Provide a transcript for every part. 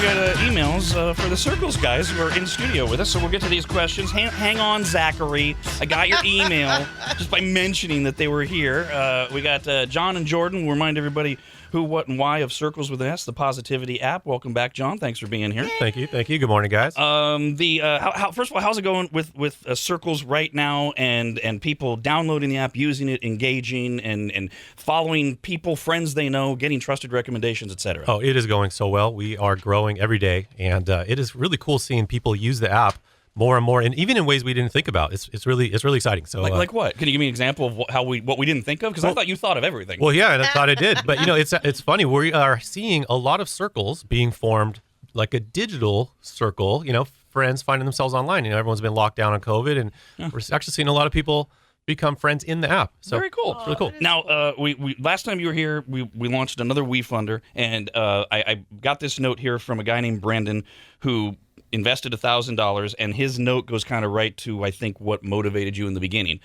we got emails for the Sircles guys who are in studio with us, so we'll get to these questions. Hang on, Zachary. I got your email just by mentioning that they were here. We got John and Jordan. We'll remind everybody who, what, and why of Sircles with an S, the Positivity app. Welcome back, John. Thanks for being here. Thank you. Good morning, guys. First of all, how's it going with Sircles right now, and people downloading the app, using it, engaging, and following people, friends they know, getting trusted recommendations, etc.? Oh, it is going so well. We are growing every day, and it is really cool seeing people use the app more and more, and even in ways we didn't think about. It's really exciting. So, like what? Can you give me an example of what we didn't think of? Because I thought you thought of everything. Well, yeah, and I thought I did, but it's funny. We are seeing a lot of circles being formed, like a digital circle. Friends finding themselves online. Everyone's been locked down on COVID, and we're actually seeing a lot of people become friends in the app. So very cool. It's really cool. Now, we last time you were here, we launched another WeFunder, and I got this note here from a guy named Brendan who invested $1,000, and his note goes kind of right to, I think, what motivated you in the beginning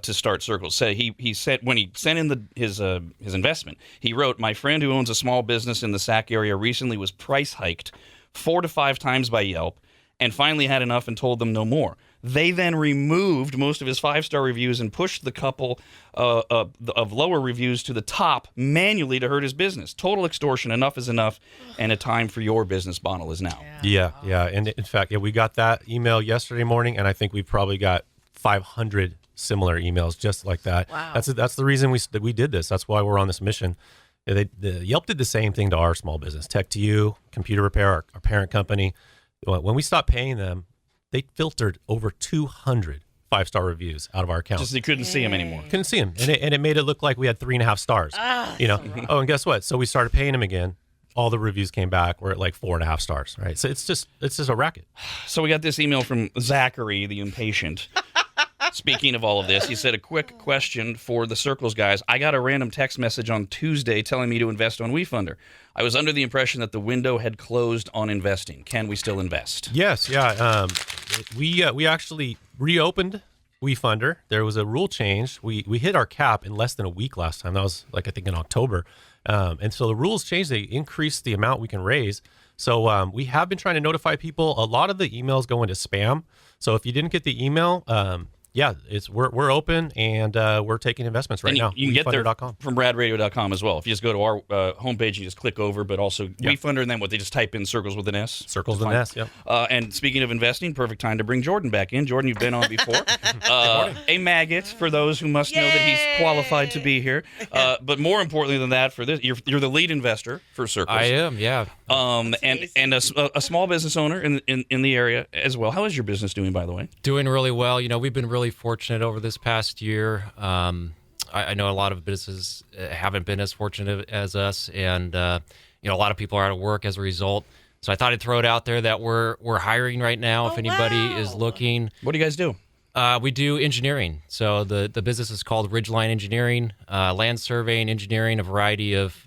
to start Sircles. So he said when he sent in his investment, he wrote, "My friend who owns a small business in the Sac area recently was price hiked 4 to 5 times by Yelp, and finally had enough and told them no more. They then removed most of his 5-star reviews and pushed the couple of lower reviews to the top manually to hurt his business. Total extortion. Enough is enough, and a time for your business model is now." Yeah. And in fact, we got that email yesterday morning, and I think we've probably got 500 similar emails just like that. Wow. That's the reason we did this. That's why we're on this mission. Yelp did the same thing to our small business, Tech2U, Computer Repair, our parent company. When we stopped paying them, they filtered over 200 5-star reviews out of our account. Just they couldn't see him anymore. Couldn't see them, and it made it look like we had 3.5 stars. Oh, and guess what? So we started paying them again. All the reviews came back. We're at like 4.5 stars, right? So it's just a racket. So we got this email from Zachary, the impatient. Speaking of all of this, he said, "A quick question for the Sircles guys. I got a random text message on Tuesday telling me to invest on WeFunder. I was under the impression that the window had closed on investing. Can we still invest?" Yes, yeah. We actually reopened WeFunder. There was a rule change. We hit our cap in less than a week last time. That was I think in October. And so the rules changed. They increased the amount we can raise. So we have been trying to notify people. A lot of the emails go into spam. So if you didn't get the email, we're open, and we're taking investments right now. You can get there from radradio.com as well. If you just go to our homepage, you just click over, but also WeFunder, and then they just type in Sircles with an S. Sircles with an S, yeah. And speaking of investing, perfect time to bring Jordan back in. Jordan, you've been on before. A maggot, for those who must know that he's qualified to be here. But more importantly than that, for this, you're the lead investor for Sircles. I am, yeah. And a small business owner in the area as well. How is your business doing, by the way? Doing really well. We've been really fortunate over this past year. I know a lot of businesses haven't been as fortunate as us, and a lot of people are out of work as a result. So I thought I'd throw it out there that we're hiring right now. If anybody is looking. What do you guys do? We do engineering. So the business is called Ridgeline Engineering, land surveying, engineering, a variety of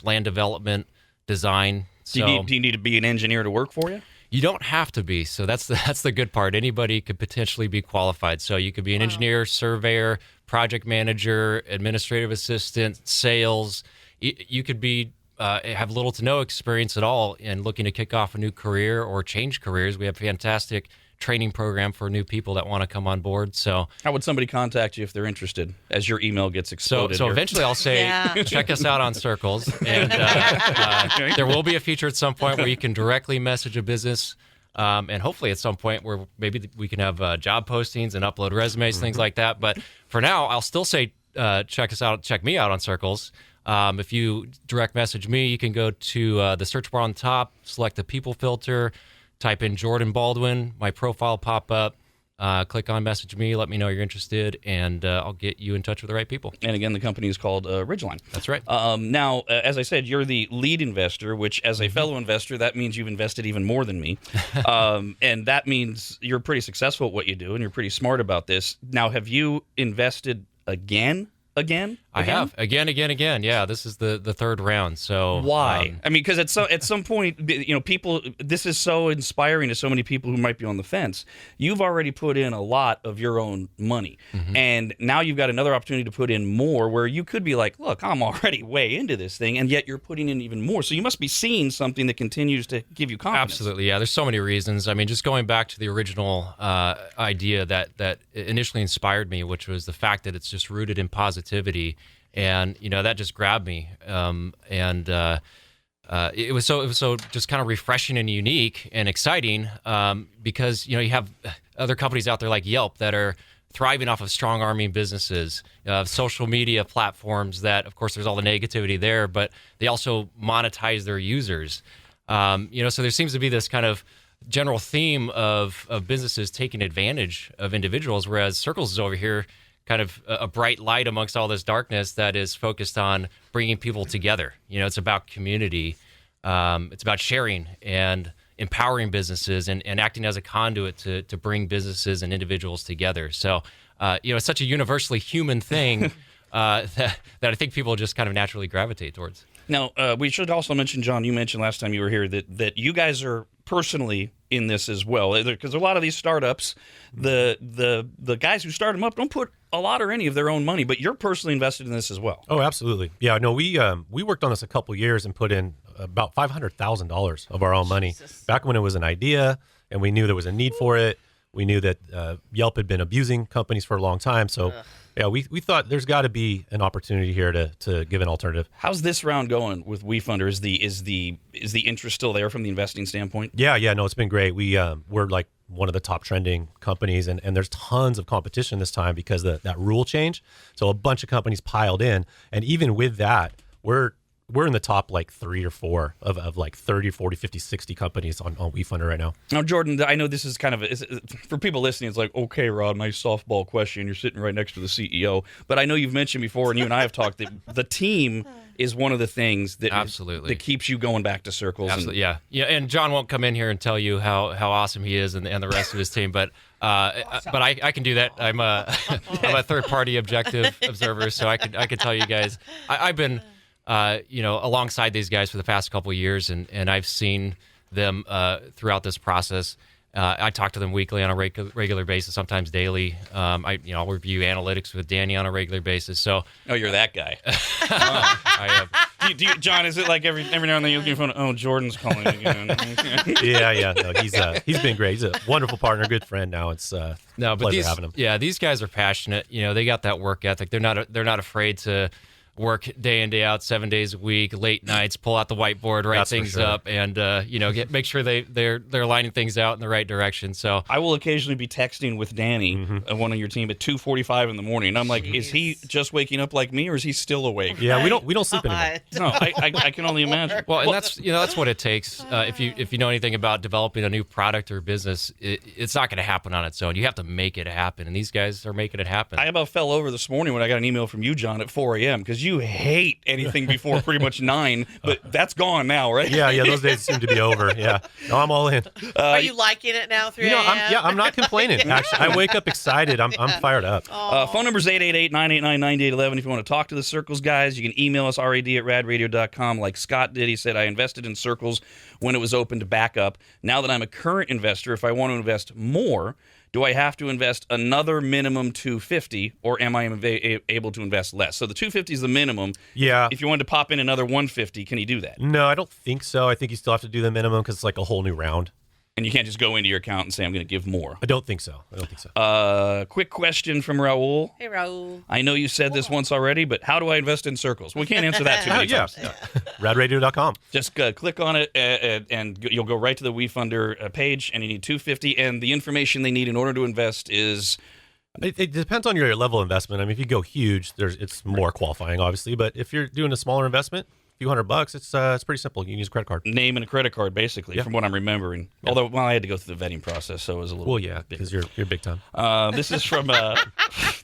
land development, design. Do you need to be an engineer to work for you? You don't have to be. So that's the good part. Anybody could potentially be qualified. So you could be an engineer, surveyor, project manager, administrative assistant, sales. You could be have little to no experience at all and looking to kick off a new career or change careers. We have a fantastic training program for new people that want to come on board. So how would somebody contact you if they're interested as your email gets exploded? So eventually I'll say, check us out on Sircles. And there will be a feature at some point where you can directly message a business. And hopefully at some point where maybe we can have job postings and upload resumes, things like that. But for now, I'll still say, check us out, check me out on Sircles. If you direct message me, you can go to the search bar on top, select the people filter, type in Jordan Baldwin, my profile pop up, click on message me, let me know you're interested, and I'll get you in touch with the right people. And again, the company is called Ridgeline. That's right. Now, as I said, you're the lead investor, which as a fellow investor, that means you've invested even more than me. And that means you're pretty successful at what you do, and you're pretty smart about this. Now, have you invested again? I again? have again. Yeah, this is the third round. So Why? I mean, because at some point, people. This is so inspiring to so many people who might be on the fence. You've already put in a lot of your own money, and now you've got another opportunity to put in more. Where you could be like, "Look, I'm already way into this thing," and yet you're putting in even more. So you must be seeing something that continues to give you confidence. Absolutely, yeah. There's so many reasons. I mean, just going back to the original idea that initially inspired me, which was the fact that it's just rooted in positivity. And that just grabbed me, it was so just kind of refreshing and unique and exciting, because you have other companies out there like Yelp that are thriving off of strong arming businesses, social media platforms that, of course, there's all the negativity there, but they also monetize their users. So there seems to be this kind of general theme of businesses taking advantage of individuals, whereas Sircles is over here, kind of a bright light amongst all this darkness that is focused on bringing people together. It's about community. It's about sharing and empowering businesses and acting as a conduit to bring businesses and individuals together. So, it's such a universally human thing that I think people just kind of naturally gravitate towards. Now, we should also mention, John, you mentioned last time you were here that you guys are personally in this as well, because a lot of these startups, the guys who start them up don't put a lot or any of their own money, but you're personally invested in this as well. Oh, absolutely. Yeah, no, we worked on this a couple years and put in about $500,000 of our own money back when it was an idea, and we knew there was a need for it. We knew that Yelp had been abusing companies for a long time, so. Yeah, we thought there's got to be an opportunity here to give an alternative. How's this round going with WeFunder? Is the interest still there from the investing standpoint? Yeah, no, it's been great. We're like one of the top trending companies, and there's tons of competition this time because of that rule change. So a bunch of companies piled in, and even with that, we're in the top like 3 or 4 of like 30, 40, 50, 60 companies on WeFunder right now. Now, Jordan, I know this is kind of for people listening. It's like, okay, Rod, nice softball question. You're sitting right next to the CEO, but I know you've mentioned before, and you and I have talked that the team is one of the things that absolutely that keeps you going back to Sircles. Absolutely, yeah. And John won't come in here and tell you how awesome he is and the rest of his team, but I can do that. I'm a third party objective observer, so I could tell you guys. I've been alongside these guys for the past couple of years, and I've seen them throughout this process. I talk to them weekly on a regular basis, sometimes daily. I'll review analytics with Danny on a regular basis. So, oh, you're that guy. I am. John, is it like every now and then you look at your phone? Oh, Jordan's calling again. Yeah. No, he's been great. He's a wonderful partner, good friend. Now it's pleasure having him. Yeah, these guys are passionate. They got that work ethic. They're not afraid to work day in, day out, 7 days a week, late nights, pull out the whiteboard, write things up, and make sure they're lining things out in the right direction. So I will occasionally be texting with Danny, one of your team, at 2:45 in the morning. And I'm like, is he just waking up like me, or is he still awake? Yeah, we don't sleep anymore. No, I can only imagine. Well, and that's what it takes. If you know anything about developing a new product or business, it's not going to happen on its own. You have to make it happen, and these guys are making it happen. I about fell over this morning when I got an email from you, John, at 4 a.m. because you hate anything before pretty much 9, but that's gone now, right? Yeah, those days seem to be over. Yeah, no, I'm all in. Are you liking it now? 3 a.m. I'm not complaining. Actually, I wake up excited. I'm fired up. Phone number is 888-989-9811. If you want to talk to the Sircles guys, you can email us rad@radradio.com. Like Scott did, he said, I invested in Sircles when it was open to backup. Now that I'm a current investor, if I want to invest more, do I have to invest another minimum $250, or am I able to invest less? So the $250 is the minimum. Yeah. If you wanted to pop in another $150, can you do that? No, I don't think so. I think you still have to do the minimum because it's like a whole new round. And you can't just go into your account and say, I'm going to give more. I don't think so. Quick question from Raul. Hey, Raul. I know you said this once already, but how do I invest in Sircles? We can't answer that too many times. Yeah. RADradio.com. Just click on it, and you'll go right to the WeFunder page, and you need $250, and the information they need in order to invest is... It depends on your level of investment. I mean, if you go huge, it's more qualifying, obviously. But if you're doing a smaller investment, few $100, it's pretty simple. You can use a credit card. Name and a credit card, basically, from what I'm remembering. Yeah. Although, I had to go through the vetting process, so it was a little. Well, yeah, because you're big time. This is from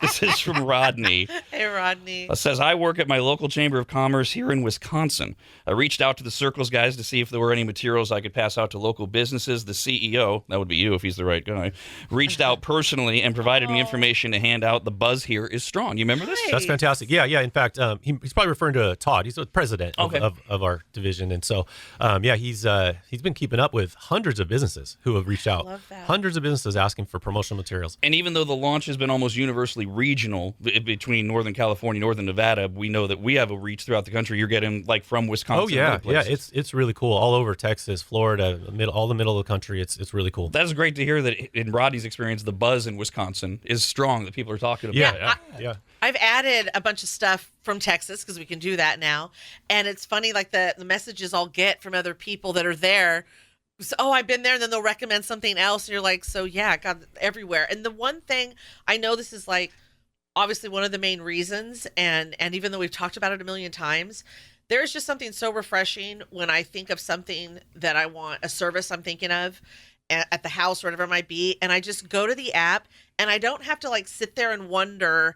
This is from Rodney. Hey, Rodney. Says, I work at my local chamber of commerce here in Wisconsin. I reached out to the Sircles guys to see if there were any materials I could pass out to local businesses. The CEO, that would be you if he's the right guy, reached out personally and provided me information to hand out. The buzz here is strong. You remember this? That's fantastic. Yeah. In fact, he's probably referring to Todd. He's the president of our division. And so, he's been keeping up with hundreds of businesses who have reached out. Love that. Hundreds of businesses asking for promotional materials. And even though the launch has been almost universally regional between Northern California, Northern Nevada, we know that we have a reach throughout the country. You're getting like from Wisconsin. Oh yeah, it's really cool. All over Texas, Florida, all the middle of the country. It's really cool. That's great to hear that in Rodney's experience, the buzz in Wisconsin is strong. That people are talking about. Yeah. I've added a bunch of stuff from Texas because we can do that now. And it's funny, like the messages I'll get from other people that are there. So, I've been there, and then they'll recommend something else. And you're like, so yeah, God, everywhere. And the one thing, I know this is like obviously one of the main reasons. And even though we've talked about it a million times, there's just something so refreshing when I think of something that I want, a service I'm thinking of at the house or whatever it might be. And I just go to the app, and I don't have to like sit there and wonder,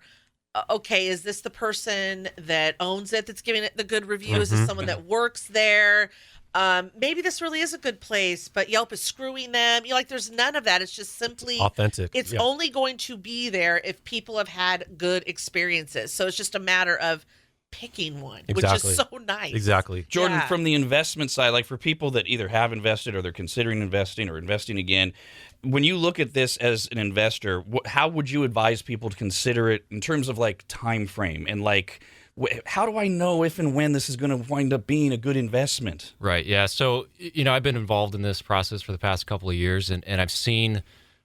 okay, is this the person that owns it that's giving it the good review? Is this someone that works there? Maybe this really is a good place, but Yelp is screwing them. There's none of that. It's just simply authentic. It's only going to be there if people have had good experiences. So it's just a matter of picking one, which is so nice. Exactly. Jordan, from the investment side, like for people that either have invested or they're considering investing or investing again, when you look at this as an investor, how would you advise people to consider it in terms of like time frame and like how do I know if and when this is going to wind up being a good investment? Right. Yeah. So, I've been involved in this process for the past couple of years, and I've seen,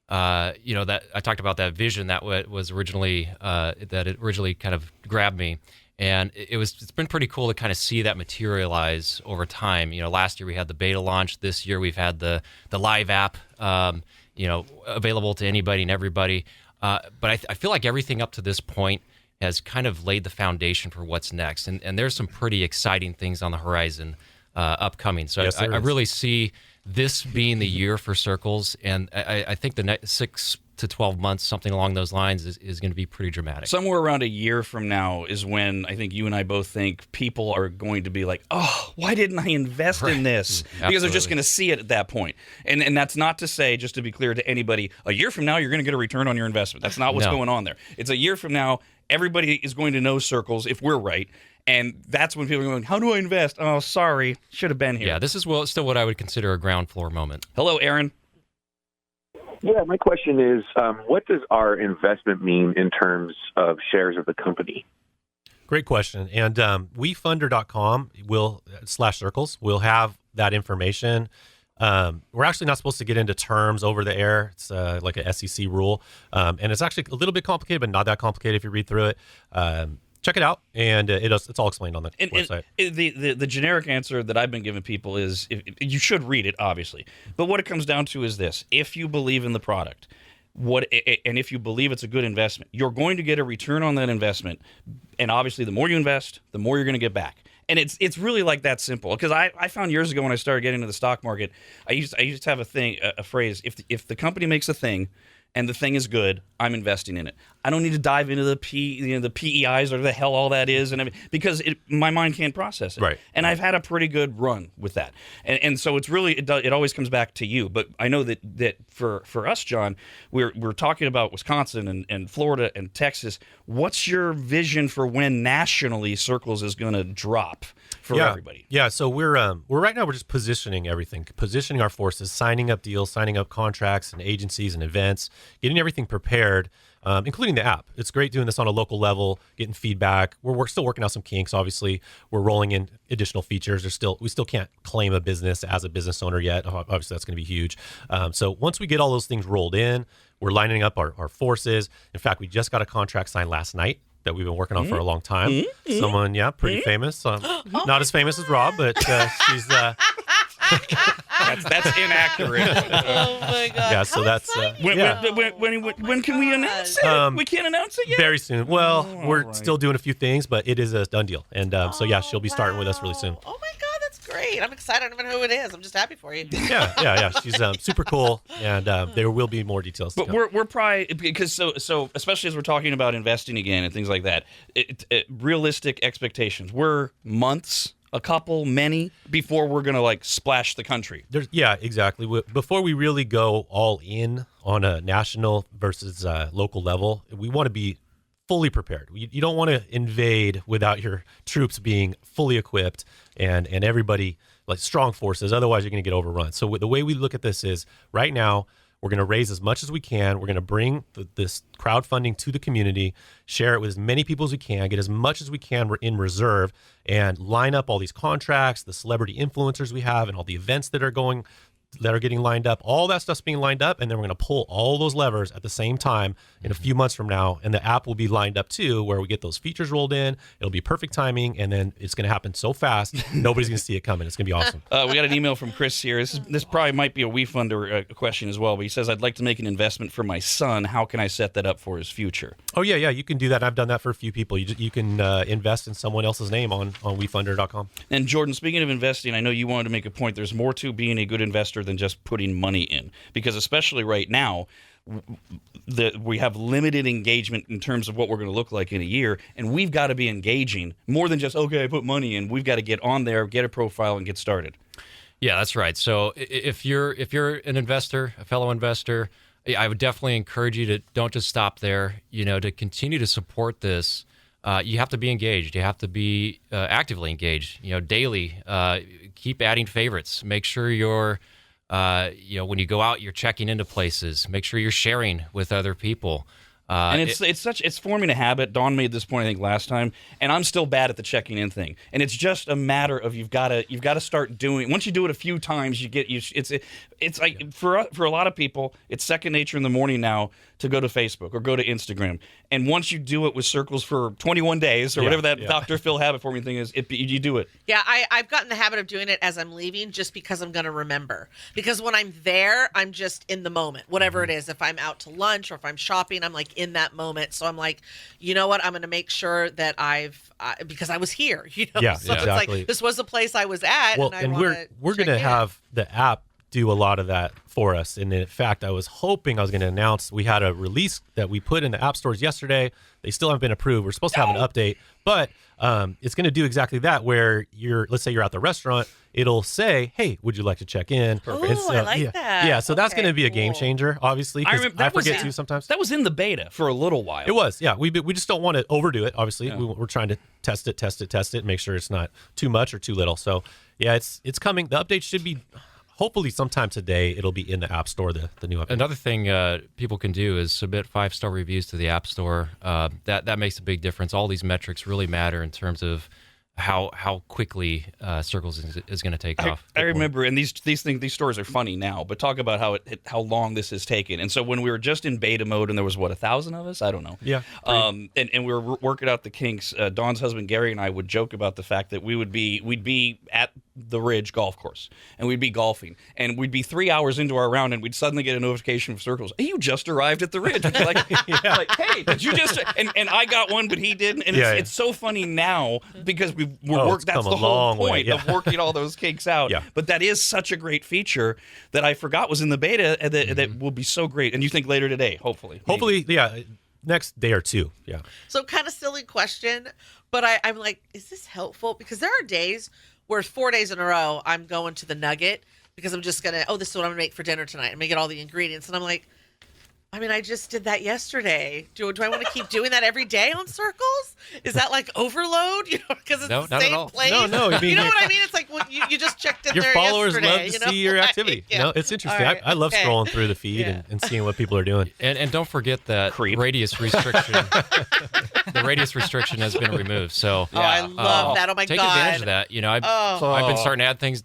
that I talked about that vision that was originally, that it originally kind of grabbed me. And it's been pretty cool to kind of see that materialize over time. Last year we had the beta launch. This year we've had the live app, available to anybody and everybody. But I feel like everything up to this point has kind of laid the foundation for what's next. And there's some pretty exciting things on the horizon upcoming. So yes, I really see this being the year for Sircles. And I think the next 6 to 12 months, something along those lines, is going to be pretty dramatic. Somewhere around a year from now is when I think you and I both think people are going to be like, oh, why didn't I invest in this? Because they're just going to see it at that point. And that's not to say, just to be clear to anybody, a year from now, you're going to get a return on your investment. That's not what's going on there. It's a year from now, everybody is going to know Sircles if we're right. And that's when people are going, how do I invest? Oh, sorry, should have been here. Yeah, this is still what I would consider a ground floor moment. Hello, Aaron. Yeah, my question is, what does our investment mean in terms of shares of the company? Great question. And wefunder.com /Sircles will have that information. We're actually not supposed to get into terms over the air. It's like a SEC rule. And it's actually a little bit complicated, but not that complicated if you read through it. Check it out, and it's all explained on the website. The generic answer that I've been giving people is you should read it, obviously. But what it comes down to is this. If you believe in the product, and if you believe it's a good investment, you're going to get a return on that investment. And obviously, the more you invest, the more you're going to get back. And it's really like that simple. Because I found years ago when I started getting into the stock market, I used to have a phrase, if the company makes a thing, and the thing is good, I'm investing in it. I don't need to dive into the PEIs or the hell all that is, because my mind can't process it. Right. And I've had a pretty good run with that. And so it's really it always comes back to you. But I know that for us, John, we're talking about Wisconsin and Florida and Texas. What's your vision for when nationally Sircles is going to drop for everybody? Yeah. So we're right now we're just positioning everything, positioning our forces, signing up deals, signing up contracts and agencies and events, getting everything prepared, including the app. It's great doing this on a local level, getting feedback. We're still working out some kinks. Obviously, we're rolling in additional features. We still can't claim a business as a business owner yet. Obviously, that's going to be huge. So once we get all those things rolled in, we're lining up our forces. In fact, we just got a contract signed last night that we've been working on for a long time. Someone, pretty famous. Not as famous as Rob, but she's... That's inaccurate. Oh my God! Yeah, so that's when can we announce it? We can't announce it yet. Very soon. Well, we're still doing a few things, but it is a done deal, and she'll be starting with us really soon. Oh my God, that's great! great. I'm excited. I don't even know who it is. I'm just happy for you. Yeah. She's super cool, and there will be more details. But we're probably, because so especially as we're talking about investing again and things like that, realistic expectations. We're months, a couple, many before we're gonna like splash the country. Exactly. Before we really go all in on a national versus local level, we want to be fully prepared. You don't want to invade without your troops being fully equipped and everybody like strong forces. Otherwise, you're going to get overrun. So the way we look at this is right now, we're going to raise as much as we can. We're going to bring this crowdfunding to the community, share it with as many people as we can, get as much as we can in reserve, and line up all these contracts, the celebrity influencers we have, and all the events that are getting lined up. All that stuff's being lined up, and then we're going to pull all those levers at the same time in a few months from now, and the app will be lined up too, where we get those features rolled in. It'll be perfect timing, and then it's going to happen so fast, nobody's going to see it coming. It's going to be awesome. We got an email from Chris here. This probably might be a WeFunder question as well, but he says, I'd like to make an investment for my son. How can I set that up for his future? Oh, yeah, you can do that. I've done that for a few people. You can invest in someone else's name on WeFunder.com. And Jordan, speaking of investing, I know you wanted to make a point. There's more to being a good investor than just putting money in, because especially right now, we have limited engagement in terms of what we're going to look like in a year, and we've got to be engaging more than just, okay, I put money in. We've got to get on there, get a profile, and get started. Yeah, that's right. So if you're an investor, a fellow investor, I would definitely encourage you to don't just stop there. To continue to support this, you have to be engaged. You have to be actively engaged. Daily. Keep adding favorites. Make sure you're when you go out, you're checking into places. Make sure you're sharing with other people. And it's forming a habit. Dawn made this point, I think, last time, and I'm still bad at the checking in thing. And it's just a matter of you've got to start doing. Once you do it a few times, it's like for a lot of people, it's second nature in the morning now to go to Facebook or go to Instagram. And once you do it with Sircles for 21 days or whatever that Dr. Phil habit forming thing is, you do it. Yeah, I've gotten the habit of doing it as I'm leaving, just because I'm going to remember. Because when I'm there, I'm just in the moment, whatever it is. If I'm out to lunch or if I'm shopping, I'm like in that moment. So I'm like, you know what? I'm going to make sure that because I was here. Yeah, so exactly. It's like this was the place I was at. Well, and we're going to have the app do a lot of that for us. And in fact, I was hoping I was going to announce we had a release that we put in the app stores yesterday. They still haven't been approved. We're supposed to have an update, but it's going to do exactly that, where let's say you're at the restaurant, it'll say, hey, would you like to check in? Oh, I like that. Yeah, so that's going to be a game changer, obviously, because I forget to sometimes. That was in the beta for a little while. It was, yeah. We just don't want to overdo it, obviously. Yeah. We're trying to test it, make sure it's not too much or too little. So, yeah, it's coming. The update should be... Hopefully sometime today it'll be in the App Store, the new update. Another thing people can do is submit 5-star reviews to the App Store. That makes a big difference. All these metrics really matter in terms of how quickly Sircles is going to take off. I remember, and these stories are funny now, but talk about how long this has taken. And so when we were just in beta mode, and there was 1,000 of us, I don't know. Yeah. And we were working out the kinks. Dawn's husband Gary and I would joke about the fact that we'd be at the Ridge golf course, and we'd be golfing, and we'd be 3 hours into our round, and we'd suddenly get a notification from Sircles. Hey, you just arrived at the Ridge. It's like, like, hey, did you just? And I got one, but he didn't. And it's so funny now because that's the whole point of working all those kinks out. Yeah. But that is such a great feature that I forgot was in the beta, and that will be so great. And you think later today, hopefully, yeah, next day or two. Yeah. So kind of silly question, but I'm like, is this helpful? Because there are days where 4 days in a row I'm going to the Nugget because I'm just going to, this is what I'm going to make for dinner tonight. I'm going to get all the ingredients. And I'm like, I just did that yesterday. Do I want to keep doing that every day on Sircles? Is that like overload? Because it's the same place. No. You know what I mean? It's like you just checked in your there followers yesterday. love to see your activity. Yeah. It's interesting. Right. I love scrolling through the feed and seeing what people are doing. And don't forget that radius restriction. The radius restriction has been removed. So I love that. Oh my take God. Take advantage of that. I've been starting to add things.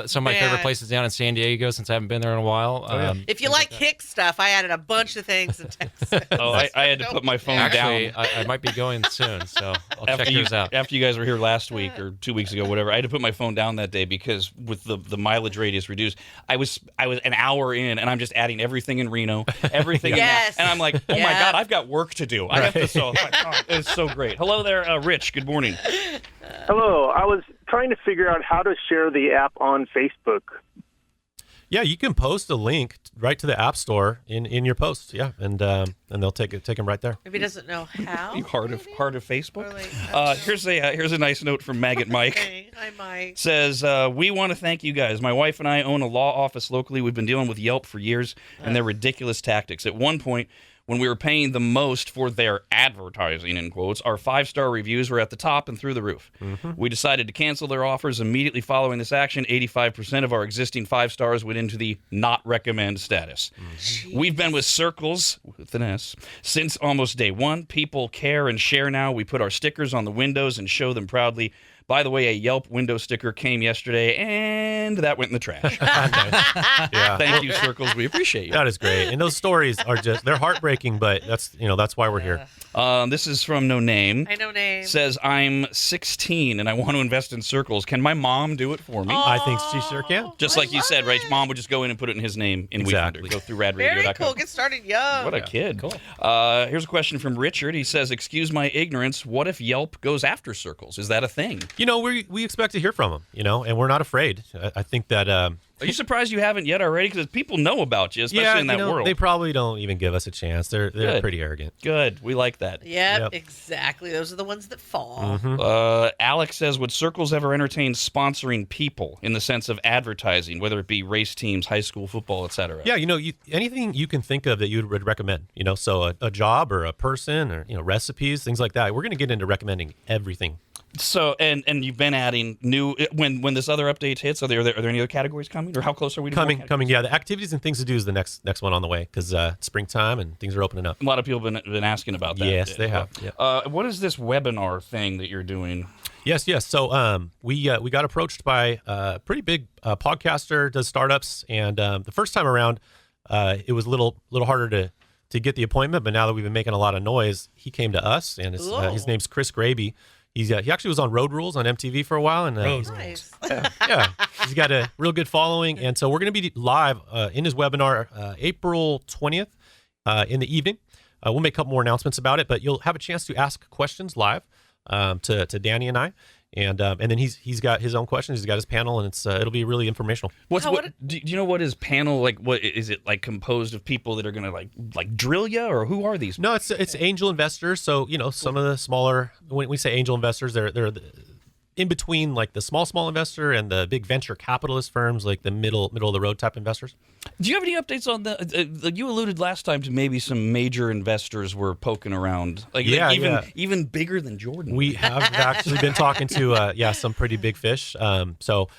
Some of my favorite places down in San Diego since I haven't been there in a while. If you like Hicks stuff, I added a bunch of things in Texas. I had to put my phone down. I might be going soon, so I'll check yours out. After you guys were here last week or 2 weeks ago, whatever, I had to put my phone down that day. day because with the mileage radius reduced, I was an hour in and I'm just adding everything in Reno, everything in that, Yes. and I'm like, oh my God, I've got work to do. I have to. So it's so great. Hello there, Rich. Good morning. Hello. I was trying to figure out how to share the app on Facebook. Yeah, you can post a link right to the App Store in your post. Yeah, and they'll take them right there. If he doesn't know how. You heart of Facebook. Or like, Here's a nice note from Maggot Mike. okay. Hi, Mike. Says, we want to thank you guys. My wife and I own a law office locally. We've been dealing with Yelp for years and their ridiculous tactics. At one point, when we were paying the most for their advertising, in quotes, our 5-star reviews were at the top and through the roof. We decided to cancel their offers. Immediately following this action, 85% of our existing 5 stars went into the not recommend status. We've been with Sircles, with an S, since almost day one. People care and share now. We put our stickers on the windows and show them proudly. By the way, a Yelp window sticker came yesterday, and that went in the trash. Yeah. Thank you, Sircles. We appreciate you. That is great. And those stories are they're heartbreaking, but that's why we're here. This is from No Name. I know name. Says, I'm 16 and I want to invest in Circles. Can my mom do it for me? I think she sure can. Just like you said, right? Mom would just go in and put it in his name in Exactly. WeFunder. Go through Very radradio.com. cool. Get started young. What a kid. Cool. Here's a question from Richard. He says, excuse my ignorance, what if Yelp goes after Circles? Is that a thing? We expect to hear from them, and we're not afraid. I think that Are you surprised you haven't yet already? Because people know about you, especially in that world. They probably don't even give us a chance. They're Good. pretty arrogant. Good. We like that. Yep, Yep. exactly. Those are the ones that fall. Alex says, would Circles ever entertain sponsoring people in the sense of advertising, whether it be race teams, high school football, etc.? Yeah, anything you can think of that you would recommend, so a job or a person or, recipes, things like that. We're going to get into recommending everything. So and you've been adding new when this other update hits. Are there any other categories coming, or how close are we to more categories? Coming? Yeah, the activities and things to do is the next one on the way because it's springtime and things are opening up. A lot of people have been asking about that. Yes, they have. Yeah. What is this webinar thing that you're doing? Yes. So we got approached by a pretty big podcaster, does startups, and the first time around, it was a little harder to get the appointment. But now that we've been making a lot of noise, he came to us, and his name's Chris Graby. He actually was on Road Rules on MTV for a while, and Nice. he's got a real good following. And so we're going to be live in his webinar April 20th in the evening. We'll make a couple more announcements about it, but you'll have a chance to ask questions live to Danny and I. And then he's got his own questions. He's got his panel, and it'll be really informational. Do you know what his panel like? What is it like? Composed of people that are going to like drill you, or who are these? No, it's angel investors. So some of the smaller. When we say angel investors, they're in between like the small investor and the big venture capitalist firms, like the middle of the road type investors. Do you have any updates on the? You alluded last time to maybe some major investors were poking around, even bigger than Jordan. We have actually been talking to some pretty big fish. So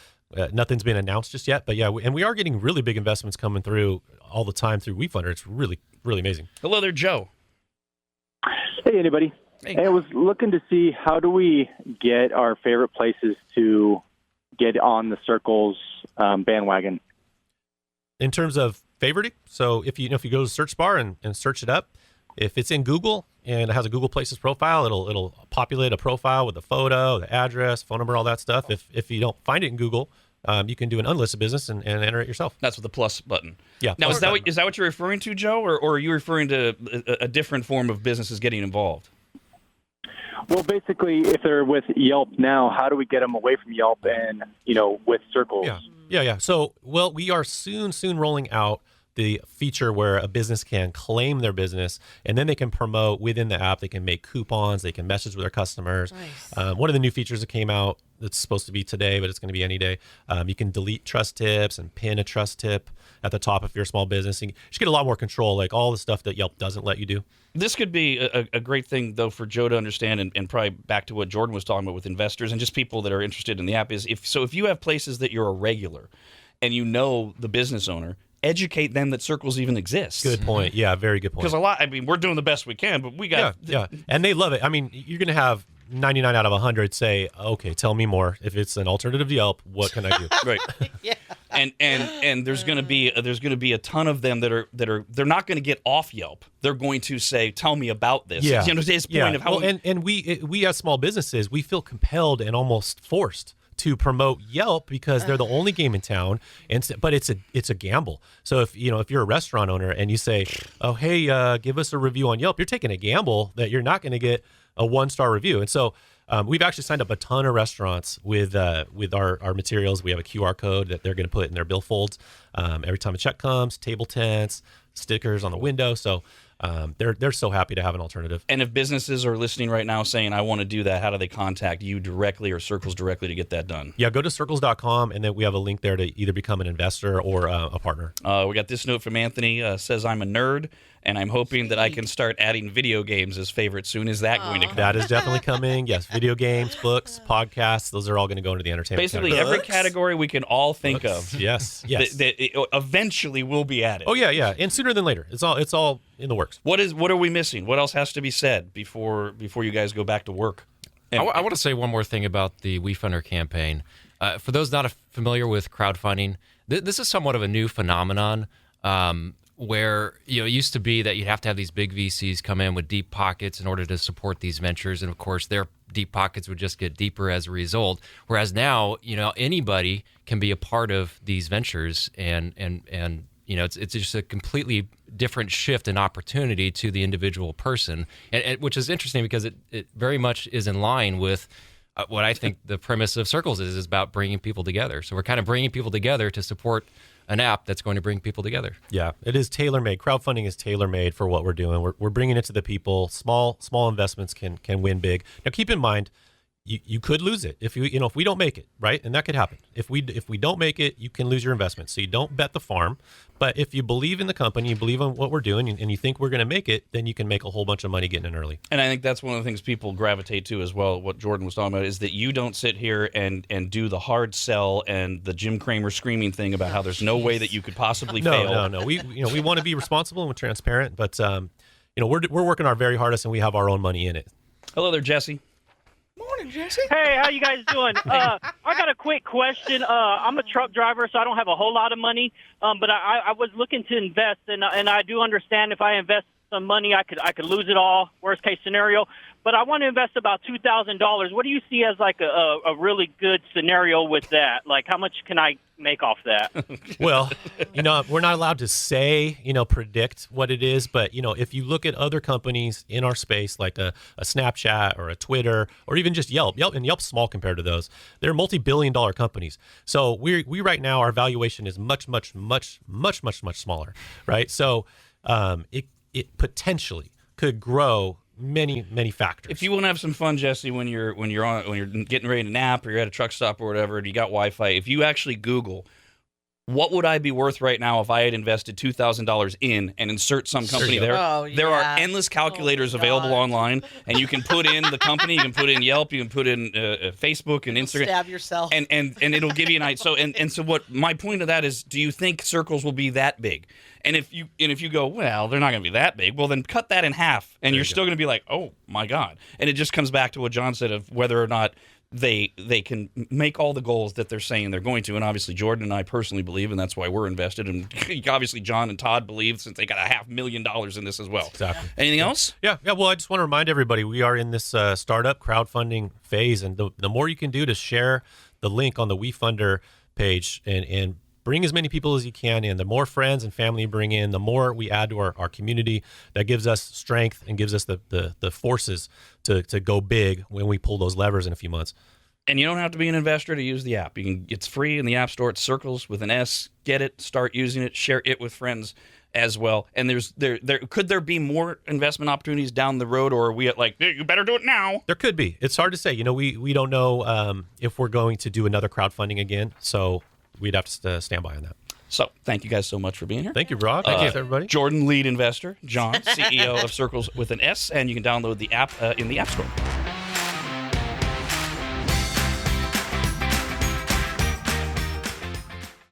nothing's been announced just yet, but and we are getting really big investments coming through all the time through WeFunder. It's really really amazing. Hello there, Joe. Hey, anybody. Hey. I was looking to see how do we get our favorite places to get on the Circles bandwagon. In terms of favoriting, so if you go to the search bar and search it up, if it's in Google and it has a Google Places profile, it'll populate a profile with a photo, the address, phone number, all that stuff. If you don't find it in Google, you can do an unlisted business and enter it yourself. That's with the plus button. Yeah. Now, is that what you're referring to, Joe, or are you referring to a different form of businesses getting involved? Well, basically, if they're with Yelp now, how do we get them away from Yelp and, with Circles? Yeah. So, we are soon rolling out the feature where a business can claim their business and then they can promote within the app. They can make coupons. They can message with their customers. Nice. One of the new features that came out that's supposed to be today, but it's going to be any day. You can delete trust tips and pin a trust tip at the top of your small business. You should get a lot more control, like all the stuff that Yelp doesn't let you do. This could be a great thing, though, for Joe to understand, and probably back to what Jordan was talking about with investors and just people that are interested in the app, is if you have places that you're a regular and the business owner, educate them that Circles even exists. Good point. Yeah, very good point. Because we're doing the best we can, but we got... Yeah. And they love it. I mean, you're going to have 99 out of 100 say, okay, tell me more. If it's an alternative to Yelp, what can I do? Right. Yeah. And there's going to be a ton of them that are they're not going to get off Yelp. They're going to say, "Tell me about this." Yeah. His point of how and we as small businesses, we feel compelled and almost forced to promote Yelp because they're the only game in town, but it's a gamble. So if you're a restaurant owner and you say, oh hey, give us a review on Yelp, you're taking a gamble that you're not going to get a 1-star review. And so we've actually signed up a ton of restaurants with our materials. We have a QR code that they're going to put in their billfolds every time a check comes, table tents, stickers on the window. So they're so happy to have an alternative. And if businesses are listening right now saying, I want to do that, how do they contact you directly or Sircles directly to get that done? Yeah, go to Sircles.com, and then we have a link there to either become an investor or a partner. We got this note from Anthony. Says, I'm a nerd, and I'm hoping that I can start adding video games as favorites soon. Is that going to come? That is definitely coming. Yes, video games, books, podcasts, those are all going to go into the entertainment Basically, category. every category we can all think of. Yes. That eventually will be added. Oh, yeah. And sooner than later. It's all in the works. What are we missing? What else has to be said before you guys go back to work? I want to say one more thing about the WeFunder campaign. For those not familiar with crowdfunding, this is somewhat of a new phenomenon where it used to be that you'd have to have these big VCs come in with deep pockets in order to support these ventures, and of course their deep pockets would just get deeper as a result. Whereas now, anybody can be a part of these ventures, and it's just a completely different shift in opportunity to the individual person, and which is interesting because it very much is in line with what I think the premise of Sircles is about bringing people together. So we're kind of bringing people together to support an app that's going to bring people together. Yeah, it is tailor-made. Crowdfunding is tailor-made for what we're doing. We're bringing it to the people. Small investments can win big. Now, keep in mind, you could lose it if we don't make it, right? And that could happen. If we don't make it, you can lose your investment. So you don't bet the farm. But if you believe in the company, you believe in what we're doing, and you think we're going to make it, then you can make a whole bunch of money getting in early. And I think that's one of the things people gravitate to as well. What Jordan was talking about is that you don't sit here and do the hard sell and the Jim Cramer screaming thing about how there's no way that you could possibly fail. No. We want to be responsible and transparent, but we're working our very hardest, and we have our own money in it. Hello there, Jesse. Morning, Jesse. Hey, how you guys doing? I got a quick question. I'm a truck driver, so I don't have a whole lot of money, but I was looking to invest, and I do understand if I invest some money, I could lose it all, worst case scenario. But I want to invest about $2,000. What do you see as like a really good scenario with that? Like, how much can I make off that? Well, we're not allowed to say, predict what it is. But, if you look at other companies in our space, like a Snapchat or a Twitter or even just Yelp, and Yelp's small compared to those, they're multi-billion-dollar companies. So we right now, our valuation is much, much, much, much, much, much smaller, right? So it potentially could grow many factors. If you want to have some fun, Jesse, when you're getting ready to nap or you're at a truck stop or whatever, and you got Wi-Fi, if you actually Google, what would I be worth right now if I had invested $2,000 in and insert some company there? There are endless calculators available online, and you can put in the company, you can put in Yelp, you can put in Facebook and Instagram. Stab yourself. And it'll give you an idea. So what my point of that is, do you think Sircles will be that big? And if you go, well, they're not going to be that big, well, then cut that in half, and you're still going to be like, oh my God. And it just comes back to what John said of whether or not they can make all the goals that they're saying they're going to. And obviously Jordan and I personally believe, and that's why we're invested. And obviously John and Todd believe, since they got $500,000 in this as well. Exactly. Anything else? Yeah. Well, I just want to remind everybody, we are in this startup crowdfunding phase, and the more you can do to share the link on the WeFunder page and bring as many people as you can in. The more friends and family you bring in, the more we add to our community. That gives us strength and gives us the forces to go big when we pull those levers in a few months. And you don't have to be an investor to use the app. It's free in the App Store. It's Sircles with an S. Get it, start using it, share it with friends as well. And could there be more investment opportunities down the road, or are we at like, you better do it now? There could be. It's hard to say. We don't know if we're going to do another crowdfunding again. So we'd have to stand by on that. So thank you guys so much for being here. Thank you, Rob. Thank you, everybody. Jordan, lead investor. John, CEO of Sircles with an S. And you can download the app in the App Store.